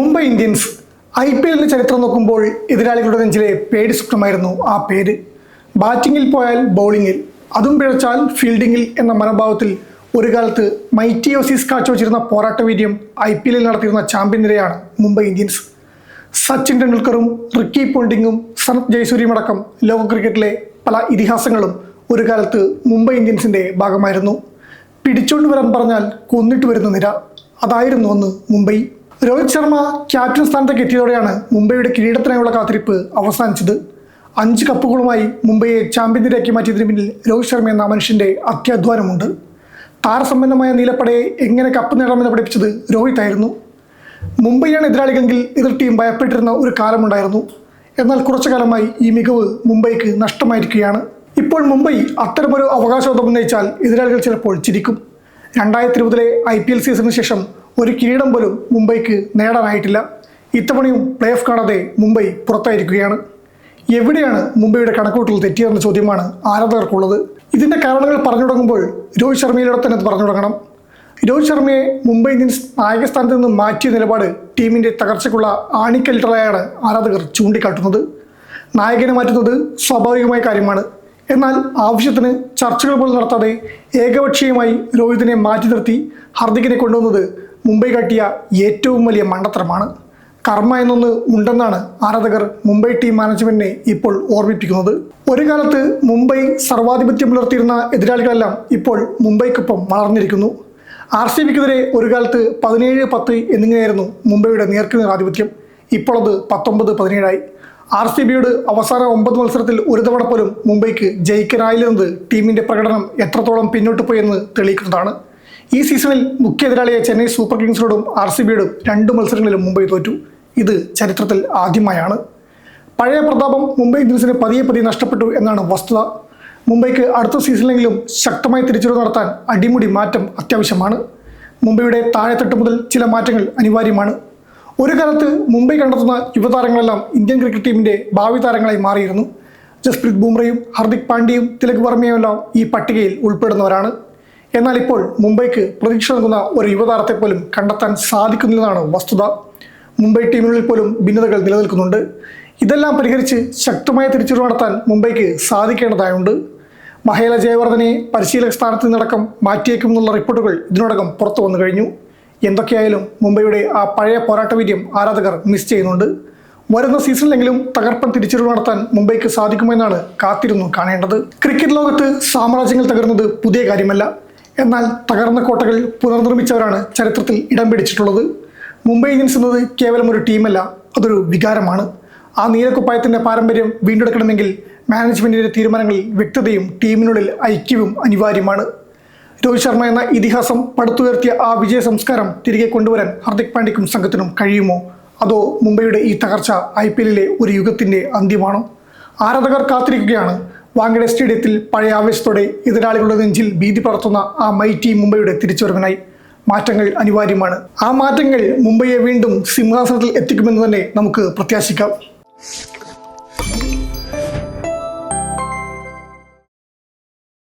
Mumbai Indians IPL ചരിത്രം നോക്കുമ്പോൾ എതിരാളികളുടെ നെഞ്ചിലെ പേടി സ്വപ്നമായിരുന്നു ആ പേര്. ബാറ്റിങ്ങിൽ പോയാൽ ബൗളിങ്ങിൽ, അതും പിഴച്ചാൽ ഫീൽഡിങ്ങിൽ എന്ന മനോഭാവത്തിൽ ഒരു കാലത്ത് മൈറ്റി ഓസീസ് കാഴ്ചവെച്ചിരുന്ന പോരാട്ടവീര്യം IPL നടത്തിയിരുന്ന ചാമ്പ്യൻ നിരയാണ് മുംബൈ ഇന്ത്യൻസ്. സച്ചിൻ ടെണ്ടുൽക്കറും റിക്കി പോണ്ടിങ്ങും സനത് ജയസൂര്യയും അടക്കം ലോക ക്രിക്കറ്റിലെ പല ഇതിഹാസങ്ങളും ഒരു കാലത്ത് മുംബൈ ഇന്ത്യൻസിൻ്റെ ഭാഗമായിരുന്നു. പിടിച്ചോണ്ട് വരാൻ പറഞ്ഞാൽ കൊന്നിട്ട് വരുന്ന നിര, അതായിരുന്നു അന്ന് മുംബൈ. രോഹിത് ശർമ്മ ക്യാപ്റ്റൻ സ്ഥാനത്തേക്ക് എത്തിയതോടെയാണ് മുംബൈയുടെ കിരീടത്തിനായുള്ള കാത്തിരിപ്പ് അവസാനിച്ചത്. 5 കപ്പുകളുമായി മുംബൈയെ ചാമ്പ്യൻ നിരയാക്കി മാറ്റിയതിന് പിന്നിൽ രോഹിത് ശർമ്മ എന്ന മനുഷ്യൻ്റെ അത്യാധ്വാനമുണ്ട്. താരസമ്പന്നമായ നീലപ്പടയെ എങ്ങനെ കപ്പ് നേടാമെന്ന് പഠിപ്പിച്ചത് രോഹിത് ആയിരുന്നു. മുംബൈയാണ് എതിരാളികളെങ്കിൽ എതിർ ടീം ഭയപ്പെട്ടിരുന്ന ഒരു കാലമുണ്ടായിരുന്നു. എന്നാൽ കുറച്ചു കാലമായി ഈ മികവ് മുംബൈക്ക് നഷ്ടമായിരിക്കുകയാണ്. ഇപ്പോൾ മുംബൈ അത്തരമൊരു അവകാശവാദം ഉന്നയിച്ചാൽ എതിരാളികൾ ചിലപ്പോൾ ചിരിക്കും. 2020 IPL സീസണിന് ശേഷം ഒരു കിരീടം പോലും മുംബൈക്ക് നേടാനായിട്ടില്ല. ഇത്തവണയും പ്ലേ ഓഫ് കാണാതെ മുംബൈ പുറത്തായിരിക്കുകയാണ്. എവിടെയാണ് മുംബൈയുടെ കണക്കൂട്ടൽ തെറ്റിയെന്ന ചോദ്യമാണ് ആരാധകർക്കുള്ളത്. ഇതിൻ്റെ കാരണങ്ങൾ പറഞ്ഞു തുടങ്ങുമ്പോൾ രോഹിത് ശർമ്മയിലൂടെ തന്നെ പറഞ്ഞു തുടങ്ങണം. രോഹിത് ശർമ്മയെ മുംബൈ ഇന്ത്യൻസ് നായകസ്ഥാനത്ത് നിന്ന് മാറ്റിയ നിലപാട് ടീമിൻ്റെ തകർച്ചയ്ക്കുള്ള ആണിക്കല്ലിട്ടറായാണ് ആരാധകർ ചൂണ്ടിക്കാട്ടുന്നത്. നായകനെ മാറ്റുന്നത് സ്വാഭാവികമായ കാര്യമാണ്. എന്നാൽ ആവശ്യത്തിന് ചർച്ചകൾ പോലും നടത്താതെ ഏകപക്ഷീയമായി രോഹിതിനെ മാറ്റി നിർത്തി ഹർദിക്കിനെ കൊണ്ടുവന്നത് മുംബൈ കാട്ടിയ ഏറ്റവും വലിയ മണ്ടത്തരമാണ്. കർമ്മ എന്നൊന്ന് ഉണ്ടെന്നാണ് ആരാധകർ മുംബൈ ടീം മാനേജ്മെന്റിനെ ഇപ്പോൾ ഓർമ്മിപ്പിക്കുന്നത്. ഒരു കാലത്ത് മുംബൈ സർവാധിപത്യം പുലർത്തിയിരുന്ന എതിരാളികളെല്ലാം ഇപ്പോൾ മുംബൈക്കൊപ്പം വളർന്നിരിക്കുന്നു. RCBക്കെതിരെ ഒരു കാലത്ത് 17-10 എന്നിങ്ങനെയായിരുന്നു മുംബൈയുടെ നേർക്കുനേർ ആധിപത്യം. ഇപ്പോൾ അത് 19-17 RCBയോട് അവസാന 9 മത്സരത്തിൽ ഒരു തവണ പോലും മുംബൈക്ക് ജയിക്കാനായില്ലെന്നത് ടീമിൻ്റെ പ്രകടനം എത്രത്തോളം പിന്നോട്ട് പോയി എന്ന് തെളിയിക്കുന്നതാണ്. ഈ സീസണിൽ മുഖ്യ എതിരാളിയായ ചെന്നൈ സൂപ്പർ കിങ്സിനോടും RCBയോടും 2 മത്സരങ്ങളിലും മുംബൈ തോറ്റു. ഇത് ചരിത്രത്തിൽ ആദ്യമായാണ്. പഴയ പ്രതാപം മുംബൈ ഇന്ത്യൻസിന് പതിയെ നഷ്ടപ്പെട്ടു എന്നാണ് വസ്തുത. മുംബൈക്ക് അടുത്ത സീസണിലെങ്കിലും ശക്തമായി തിരിച്ചുവരവ് നടത്താൻ അടിമുടി മാറ്റം അത്യാവശ്യമാണ്. മുംബൈയുടെ താഴെത്തട്ട് മുതൽ ചില മാറ്റങ്ങൾ അനിവാര്യമാണ്. ഒരു കാലത്ത് മുംബൈ കണ്ടെത്തുന്ന യുവതാരങ്ങളെല്ലാം ഇന്ത്യൻ ക്രിക്കറ്റ് ടീമിൻ്റെ ഭാവി താരങ്ങളായി മാറിയിരുന്നു. ജസ്പ്രീത് ബുംറയും ഹർദിക് പാണ്ഡ്യയും തിലക് വർമ്മയും എല്ലാം ഈ പട്ടികയിൽ ഉൾപ്പെടുന്നവരാണ്. എന്നാൽ ഇപ്പോൾ മുംബൈക്ക് പ്രതീക്ഷ നൽകുന്ന ഒരു യുവതാരത്തെ പോലും കണ്ടെത്താൻ സാധിക്കുന്നില്ലെന്നാണ് വസ്തുത. മുംബൈ ടീമിനുള്ളിൽ പോലും ഭിന്നതകൾ നിലനിൽക്കുന്നുണ്ട്. ഇതെല്ലാം പരിഹരിച്ച് ശക്തമായ തിരിച്ചുവരവ് നടത്താൻ മുംബൈക്ക് സാധിക്കേണ്ടതായുണ്ട്. മഹേല ജയവർദ്ധനെ പരിശീലക സ്ഥാനത്ത് നിന്നടക്കം മാറ്റിയേക്കുമെന്നുള്ള റിപ്പോർട്ടുകൾ ഇതിനോടകം പുറത്തു വന്നു കഴിഞ്ഞു. എന്തൊക്കെയായാലും മുംബൈയുടെ ആ പഴയ പോരാട്ടവീര്യം ആരാധകർ മിസ് ചെയ്യുന്നുണ്ട്. വരുന്ന സീസണിലെങ്കിലും തകർപ്പൻ തിരിച്ചുവരവ് നടത്താൻ മുംബൈക്ക് സാധിക്കുമെന്നാണ് കാത്തിരുന്നു കാണേണ്ടത്. ക്രിക്കറ്റ് ലോകത്ത് സാമ്രാജ്യങ്ങൾ തകർന്നത് പുതിയ കാര്യമല്ല. എന്നാൽ തകർന്ന കോട്ടകൾ പുനർനിർമ്മിച്ചവരാണ് ചരിത്രത്തിൽ ഇടം പിടിച്ചിട്ടുള്ളത്. മുംബൈ ഇന്ത്യൻസ് എന്നത് കേവലം ഒരു ടീമല്ല, അതൊരു വികാരമാണ്. ആ നീലക്കുപ്പായത്തിൻ്റെ പാരമ്പര്യം വീണ്ടെടുക്കണമെങ്കിൽ മാനേജ്മെൻറ്റിൻ്റെ തീരുമാനങ്ങളിൽ വ്യക്തതയും ടീമിനുള്ളിൽ ഐക്യവും അനിവാര്യമാണ്. രോഹിത് ശർമ്മ എന്ന ഇതിഹാസം പടുത്തുയർത്തിയ ആ വിജയ സംസ്കാരം തിരികെ കൊണ്ടുവരാൻ ഹർദിക് പാണ്ഡ്യയ്ക്കും സംഘത്തിനും കഴിയുമോ? അതോ മുംബൈയുടെ ഈ തകർച്ച IPLലെ ഒരു യുഗത്തിൻ്റെ അന്ത്യമാണോ? ആരാധകർ കാത്തിരിക്കുകയാണ്. വാങ്കഡെ സ്റ്റേഡിയത്തിൽ പഴയ ആവേശത്തോടെ എതിരാളികളുടെ നെഞ്ചിൽ ഭീതി പടർത്തുന്ന ആ മൈറ്റി മുംബൈയുടെ തിരിച്ചുവരവിനായി. മാറ്റങ്ങൾ അനിവാര്യമാണ്. ആ മാറ്റങ്ങൾ മുംബൈയെ വീണ്ടും സിംഹാസനത്തിൽ എത്തിക്കുമെന്ന് തന്നെ നമുക്ക് പ്രത്യാശിക്കാം.